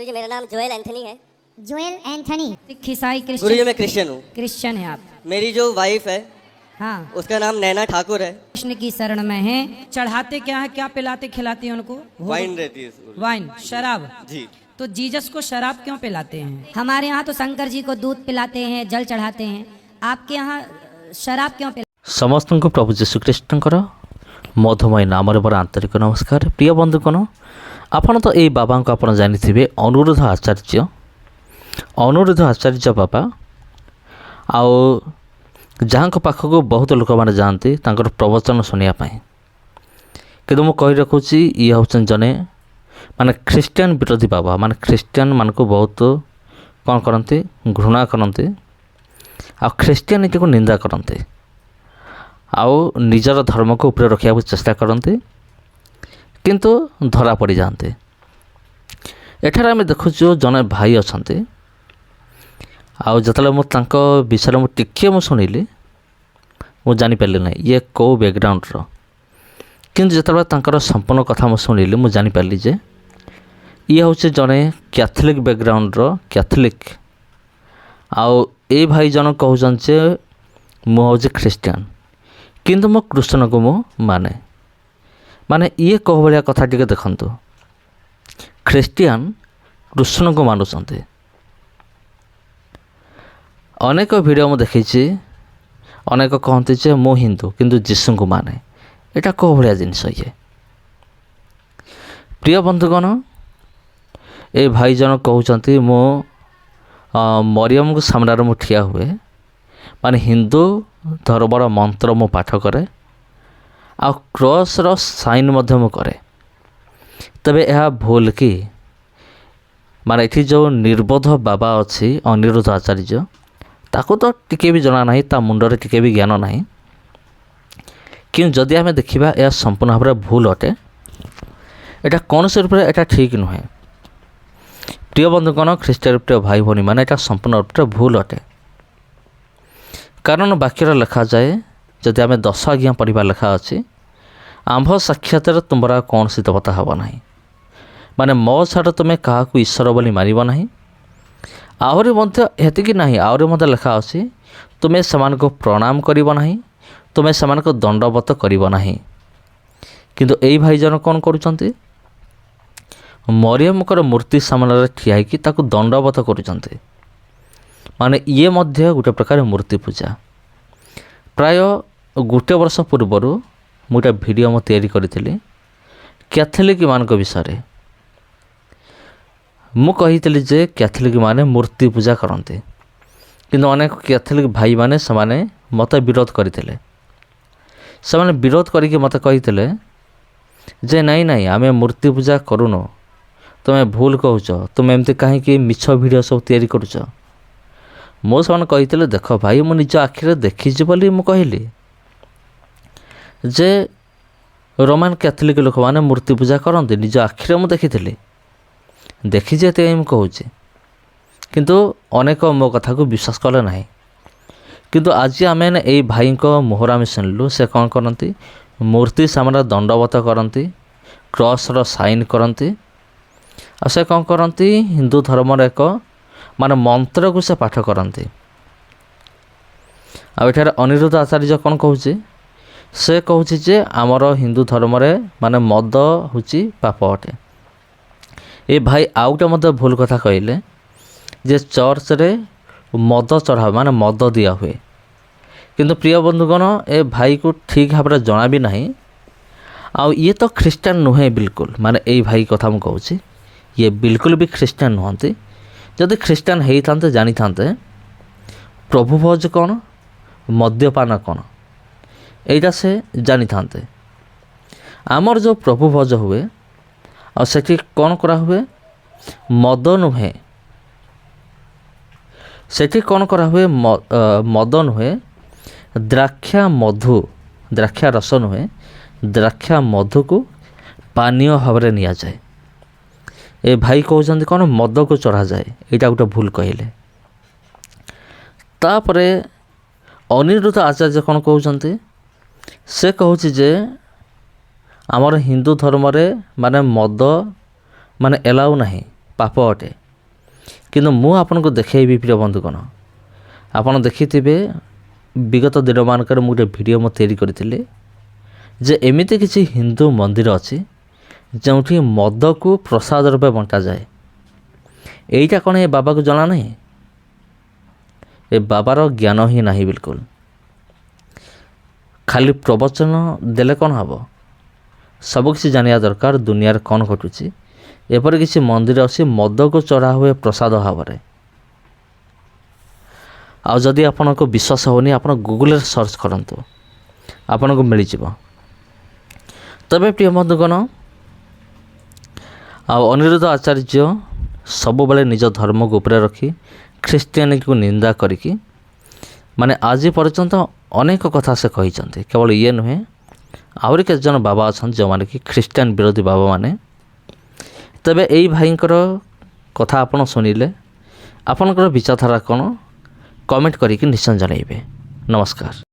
गुरुजी मेरा नाम Joel Anthony है। Joel Anthony. सिख ईसाई गुरुजी क्रिश्चियन मैं क्रिश्चियन हूँ। क्रिश्चियन है आप? मेरी जो वाइफ है हाँ। उसका नाम नैना ठाकुर है। कृष्ण की शरण में है। चढ़ाते क्या है, क्या पिलाते खिलाते हैं उनको? वाइन रहती है गुरुजी। वाइन, शराब। जी। तो जीसस को शराब क्यों पिलाते हैं? हमारे यहाँ तो शंकर जी को दूध पिलाते हैं, जल चढ़ाते हैं। आपके यहाँ शराब क्यों पिलाते समस्त को प्रभु जीशुख्रीष्टर मधुमय नाम बड़ा आंतरिक नमस्कार। प्रिय बंधुगण, आपण तो ये बाबा को आप जानी अनुरुद्ध आचार्य। अनुरुद्ध आचार्य बाबा आओ जहाँ पाखक बहुत लोक मैंने जाती प्रवचन शुणापी, कि मुझे कही रखुची ये हूँ जने माने ख्रीष्टियान विरोधी बाबा। माने ख्रीष्टियान मान को बहुत कौन करते, घृणा करते, आ ख्रीष्टियानिटी को निंदा करते, आउ निजर धर्म को ऊपर रखा चेष्टा करते, किंतु धरा पड़ जाते। एठार आम देखुचु जने भाई अच्छा आते मुझे विषय में टिके शुणिली मुझे जानीपारे ना ये कौ बैकग्राउंड किंतु जिते संपूर्ण कथा मुझे शुणिली मुझे जानीपारी जे ये हूँ जड़े कैथोलिक बैकग्राउंड कैथोलिक। आउ ए भाई जन कहते मुझे ख्रीष्टियान किंतु मो कृष्ण को मु माने माने ये कौ भाया कथा टी देखु। ख्रीष्टियान कृष्ण को मानुंट। अनेक वीडियो मुझे देखी, अनेक कहते जे मु हिंदू किंतु जीशु को माने। यहाँ कौ भाया जिनस ये? प्रिय बंधुगण, ए भाई जन कहते मो मरियम को सामने मु ठिया हुए, माने हिंदू धर्मर मंत्र मु पाठ करे, आ क्रॉस रो साइन मध्य मु करे। तबे यह भूल कि माने ये जो निर्बोध बाबा अच्छी अनिरुद्ध आचार्य ताको तो टिके भी जना नहीं, ता मुंडरे टिके भी ज्ञान नहीं। कि जदि आम देखा यह संपूर्ण भाव में भूल अटे, यहाँ कौन से रूप में ठीक नुहे। प्रिय बंधुगण, ख्रीष्टियान प्रिय भाई भनी मैंने यहाँ संपूर्ण रूप में भूल अटे। कारण वाक्य लिखा जाए, जदि आम 10 आज्ञा पढ़ा लिखा अच्छी, आंभ साक्षात तुम्हारा कौन सी देवता हब ना, माने मो छाड़ तुम्हें क्या ईश्वर बोली मानव ना। आहरी हेतिकी ना, आहरी लिखा अच्छी तुम्हें समान को प्रणाम करिबो नाही, तुम्हें समान को दंडवत करिबो नाही। किंतु एई भाई जन कौन करुचंती, मरियम को मूर्ति सामने ठिया होइकी ताकू दंडवत करुचंती। माने ये मध्य गोटे प्रकार मूर्ति पूजा। प्राय गोटे वर्ष पूर्वर मुझे वीडियो मैं तैयारी करी कैथोलिक मान विषय मु कही जे कैथोलिक माने मूर्ति पूजा करते, किंतु अनेक कैथोलिक भाई माने समाने मत विरोध करते। समाने विरोध करके मत कही जे नहीं नहीं आमे मूर्ति पूजा करूनो, तुम्हें भूल कहूच, तुम एमती कहीं मिछ वीडियो सब तैयारी करुच। मो से कही देख भाई मु निज आखिरे देखी बोली मु कहली जे रोमान कैथोलिक लोक मैंने मूर्ति पूजा करते, निज आखिरे मु देखी देखी कहूँ, किंतु अनेक मो कथा को विश्वास कले ना। किंतु आज आम ये भाई को मुहर आम शुणिलु, से कौन करती मूर्ति सामने दंडवत करती, क्रॉस रो साइन करती, आ से कौन करती हिंदू धर्मर एक माने मंत्र को से पाठ करती। आठार अनिरुद्ध आचार्य कौन कहूँ, से कहूँ जे आमर हिंदू धर्म माने मद हूँ पाप अटे। ये भाई आउ गोटे मत भूल कथा कहले जे चर्च रे मद चढ़ा माने मद दिया हुए, किंतु प्रिय बंधुगण ए भाई को ठीक भाव में जना भी नहीं। आउ ये तो ख्रीष्टान नुहे बिल्कुल, माने ए भाई कथा मुझे कहूँ ये बिल्कुल भी ख्रीष्टान नुहंती। जदि ख्रीष्टान होते जानी था प्रभु भोज कौन, मद्यपान कौन, यहीटा से जानी था। आमर जो प्रभु भोज हुए और सेठी कौन करा हुए, मद नुहे, सेठी कौन करा हुए मद नुहे, द्राक्षा मधु, द्राक्षा रस नुहे, द्राक्षा मधु को पानीय भाव में नि जाए। ए भाई कहते कौन मद को चढ़ा जाए, यहाँ गोटे भूल कहले। तापरे अनिरुद्ध आचार्य कौन कहते, से कहूँ जे आमर हिंदू धर्म रे माने मद माने एलाउ नहीं, ପାପ ଅଟେ। କିନ୍ତୁ ମୁଁ ଆପଣଙ୍କୁ ଦେଖାଇବି ପ୍ରିୟ ବନ୍ଧୁଗଣ, ଆପଣ ଦେଖିଥିବେ ବିଗତ ଦିନମାନଙ୍କରେ ମୁଁ ଗୋଟେ ଭିଡ଼ିଓ ମୁଁ ତିଆରି କରିଥିଲି ଯେ ଏମିତି କିଛି ହିନ୍ଦୁ ମନ୍ଦିର ଅଛି ଯେଉଁଠି ମଦକୁ ପ୍ରସାଦ ରୂପେ ବଣ୍ଟାଯାଏ। ଏଇଟା କ'ଣ ଏ ବାବାକୁ ଜଣା ନାହିଁ? ଏ ବାବାର ଜ୍ଞାନ ହିଁ ନାହିଁ ବିଲକୁଲ। ଖାଲି ପ୍ରବଚନ ଦେଲେ କ'ଣ ହେବ? ସବୁକିଛି ଜାଣିବା ଦରକାର ଦୁନିଆରେ କ'ଣ ଘଟୁଛି। ଏପରି କିଛି ମନ୍ଦିର ଅଛି ମଦକୁ ଚଢ଼ା ହୁଏ ପ୍ରସାଦ ଭାବରେ। ଆଉ ଯଦି ଆପଣଙ୍କୁ ବିଶ୍ୱାସ ହେଉନି ଆପଣ ଗୁଗୁଲରେ ସର୍ଚ୍ଚ କରନ୍ତୁ, ଆପଣଙ୍କୁ ମିଳିଯିବ। ତେବେ ପ୍ରିୟ ବନ୍ଧୁଗଣ, ଆଉ ଅନିରୁଦ୍ଧ ଆଚାର୍ଯ୍ୟ ସବୁବେଳେ ନିଜ ଧର୍ମକୁ ଉପରେ ରଖି ଖ୍ରୀଷ୍ଟିଆନିକୁ ନିନ୍ଦା କରିକି ମାନେ ଆଜି ପର୍ଯ୍ୟନ୍ତ ଅନେକ କଥା ସେ କହିଛନ୍ତି। କେବଳ ଇଏ ନୁହେଁ, ଆହୁରି କେତେଜଣ ବାବା ଅଛନ୍ତି ଯେଉଁମାନେ କି ଖ୍ରୀଷ୍ଟିଆନ ବିରୋଧୀ ବାବାମାନେ। ତେବେ ଏଇ ଭାଇଙ୍କର କଥା ଆପଣ ଶୁଣିଲେ ଆପଣଙ୍କର ବିଚାରଧାରା କ'ଣ କମେଣ୍ଟ କରିକି ନିଶ୍ଚୟ ଜଣାଇବେ। ନମସ୍କାର।